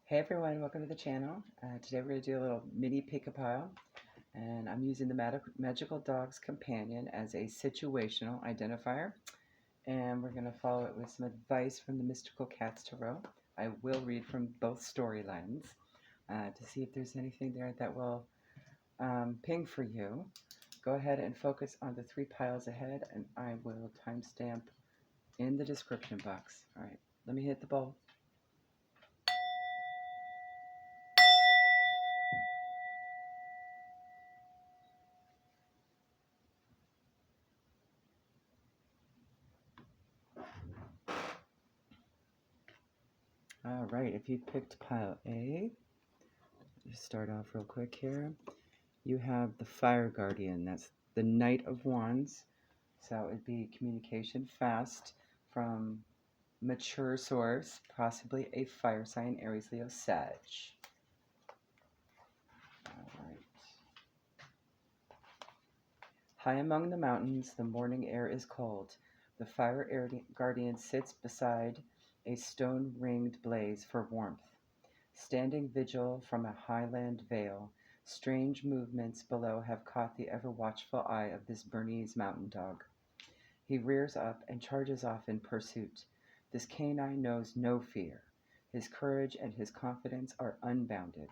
Hey everyone, welcome to the channel. Today we're going to do a little mini pick-a-pile, and I'm using the Magical Dogs Companion as a situational identifier, and we're going to follow it with some advice from the Mystical Cats Tarot. I will read from both storylines to see if there's anything there that will ping for you. Go ahead and focus on the three piles ahead, and I will timestamp in the description box. All right, let me hit the bowl. All right, if you picked pile A, just start off real quick here. You have the Fire Guardian. That's the Knight of Wands. So it would be communication fast from mature source, possibly a fire sign, Aries, Leo, Sag. All right. High among the mountains, the morning air is cold. The Fire Guardian sits beside a stone-ringed blaze for warmth. Standing vigil from a highland vale, strange movements below have caught the ever-watchful eye of this Bernese mountain dog. He rears up and charges off in pursuit. This canine knows no fear. His courage and his confidence are unbounded.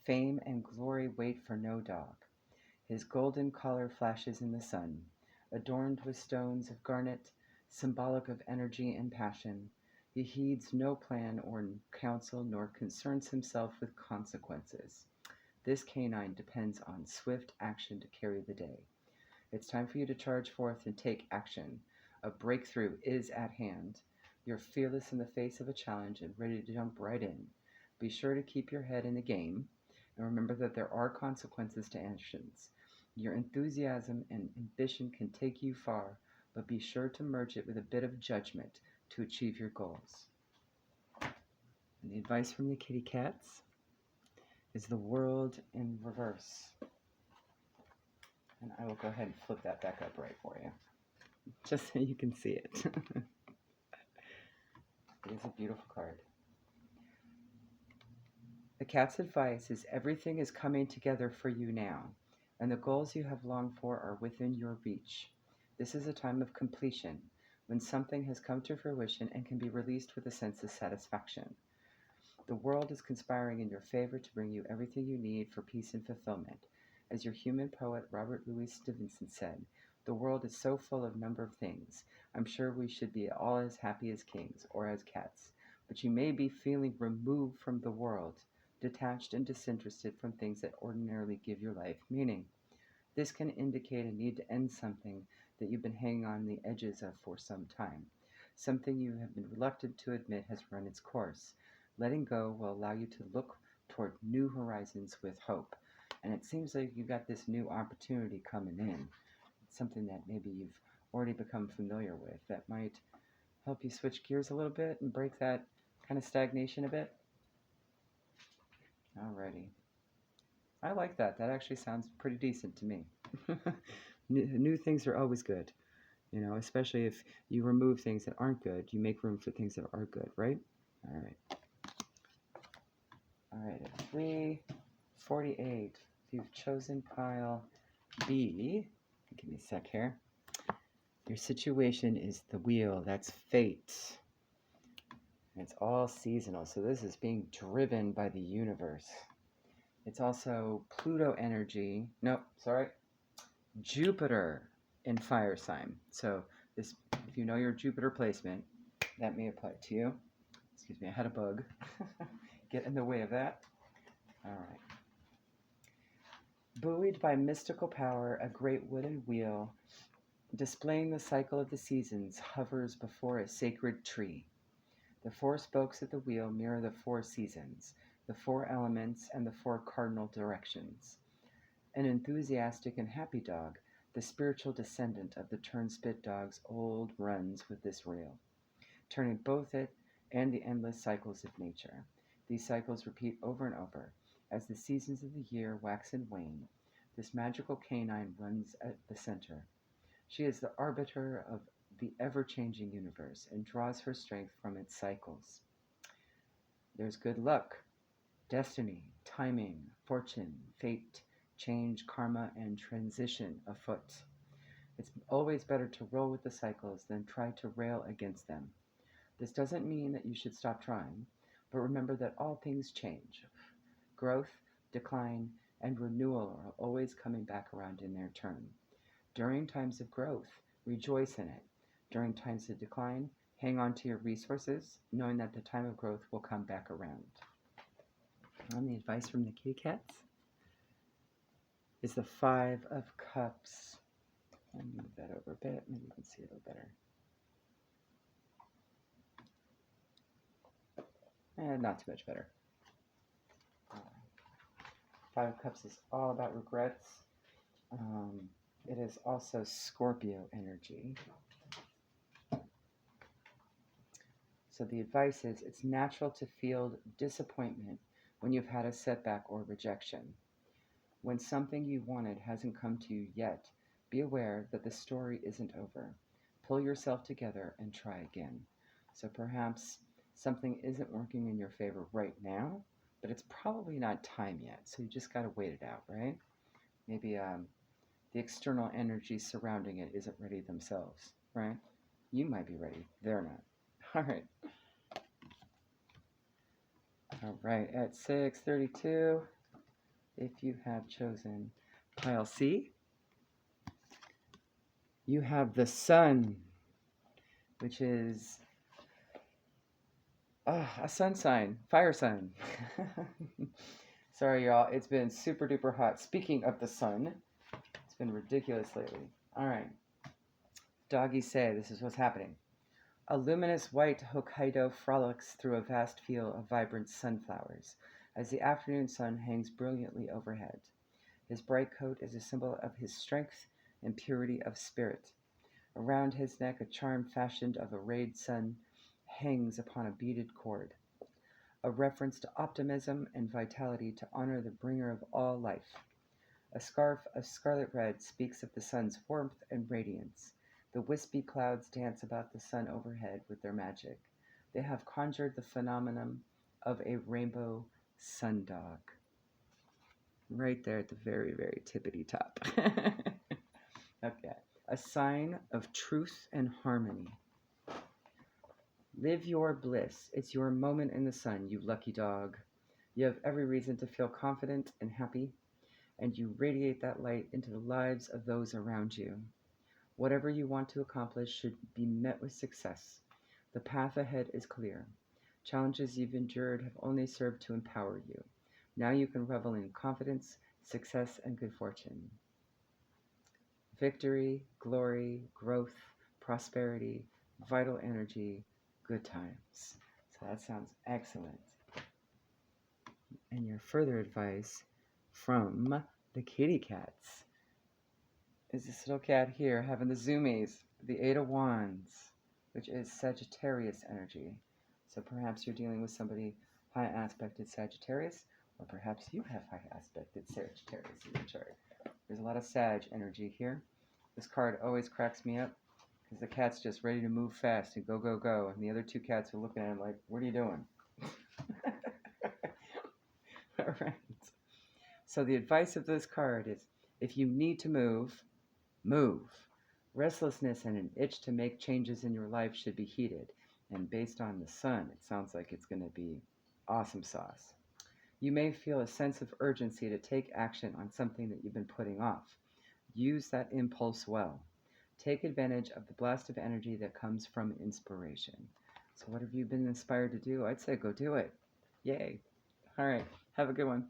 Fame and glory wait for no dog. His golden collar flashes in the sun, adorned with stones of garnet, symbolic of energy and passion. He heeds no plan or counsel, nor concerns himself with consequences. This canine depends on swift action to carry the day. It's time for you to charge forth and take action. A breakthrough is at hand. You're fearless in the face of a challenge and ready to jump right in. Be sure to keep your head in the game and remember that there are consequences to actions. Your enthusiasm and ambition can take you far, but be sure to merge it with a bit of judgment to achieve your goals. And the advice from the kitty cats is the world in reverse. And I will go ahead and flip that back up right for you, just so you can see it. It is a beautiful card. The cat's advice is everything is coming together for you now, and the goals you have longed for are within your reach. This is a time of completion, when something has come to fruition and can be released with a sense of satisfaction. The world is conspiring in your favor to bring you everything you need for peace and fulfillment. As your human poet Robert Louis Stevenson said, the world is so full of number of things. I'm sure we should be all as happy as kings or as cats, but you may be feeling removed from the world, detached and disinterested from things that ordinarily give your life meaning. This can indicate a need to end something that you've been hanging on the edges of for some time. Something you have been reluctant to admit has run its course. Letting go will allow you to look toward new horizons with hope. And it seems like you've got this new opportunity coming in. It's something that maybe you've already become familiar with that might help you switch gears a little bit and break that kind of stagnation a bit. Alrighty. I like that. That actually sounds pretty decent to me. New things are always good, especially if you remove things that aren't good, you make room for things that are good, right? All right. All right, at 348, if you've chosen pile B, give me a sec here. Your situation is the wheel. That's fate. And it's all seasonal, so this is being driven by the universe. It's also Pluto energy. Nope, sorry. Jupiter in fire sign. So this, if you know your Jupiter placement, that may apply to you. Excuse me, I had a bug get in the way of that. All right. Buoyed by mystical power, a great wooden wheel displaying the cycle of the seasons hovers before a sacred tree. The four spokes of the wheel mirror the four seasons, the four elements, and the four cardinal directions. An enthusiastic and happy dog, the spiritual descendant of the turnspit dog's old runs with this reel, turning both it and the endless cycles of nature. These cycles repeat over and over. As the seasons of the year wax and wane, this magical canine runs at the center. She is the arbiter of the ever-changing universe and draws her strength from its cycles. There's good luck. destiny, timing, fortune, fate, change, karma, and transition afoot. It's always better to roll with the cycles than try to rail against them. This doesn't mean that you should stop trying, but remember that all things change. Growth, decline, and renewal are always coming back around in their turn. During times of growth, rejoice in it. During times of decline, hang on to your resources, knowing that the time of growth will come back around. And the advice from the kitty cats is the Five of Cups. I'll move that over a bit. Maybe you can see it a little better. Not too much better. Five of Cups is all about regrets. It is also Scorpio energy. So the advice is it's natural to feel disappointment when you've had a setback or rejection. When something you wanted hasn't come to you yet, be aware that the story isn't over. Pull yourself together and try again. So perhaps something isn't working in your favor right now, but it's probably not time yet. So you just got to wait it out, right? Maybe the external energy surrounding it isn't ready themselves, right? You might be ready. They're not. All right. All right, at 6:32, if you have chosen pile C, you have the Sun, which is a sun sign, fire sign. Sorry, y'all, it's been super duper hot. Speaking of the sun, it's been ridiculous lately. All right, doggies say this is what's happening. A luminous white Hokkaido frolics through a vast field of vibrant sunflowers as the afternoon sun hangs brilliantly overhead. His bright coat is a symbol of his strength and purity of spirit. Around his neck, a charm fashioned of a rayed sun hangs upon a beaded cord, a reference to optimism and vitality to honor the bringer of all life. A scarf of scarlet red speaks of the sun's warmth and radiance. The wispy clouds dance about the sun overhead with their magic. They have conjured the phenomenon of a rainbow sundog. Right there at the very, very tippity top. Okay. A sign of truth and harmony. Live your bliss. It's your moment in the sun, you lucky dog. You have every reason to feel confident and happy, and you radiate that light into the lives of those around you. Whatever you want to accomplish should be met with success. The path ahead is clear. Challenges you've endured have only served to empower you. Now you can revel in confidence, success, and good fortune. Victory, glory, growth, prosperity, vital energy, good times. So that sounds excellent. And your further advice from the kitty cats is this little cat here having the zoomies, the Eight of Wands, which is Sagittarius energy. So perhaps you're dealing with somebody high aspected Sagittarius, or perhaps you have high aspected Sagittarius in your chart. There's a lot of Sag energy here. This card always cracks me up because the cat's just ready to move fast and go, go, go. And the other two cats are looking at him like, what are you doing? All right. So the advice of this card is if you need to move, move. Restlessness and an itch to make changes in your life should be heeded. And based on the sun, it sounds like it's going to be awesome sauce. You may feel a sense of urgency to take action on something that you've been putting off. Use that impulse well. Take advantage of the blast of energy that comes from inspiration. So what have you been inspired to do? I'd say go do it. Yay. All right. Have a good one.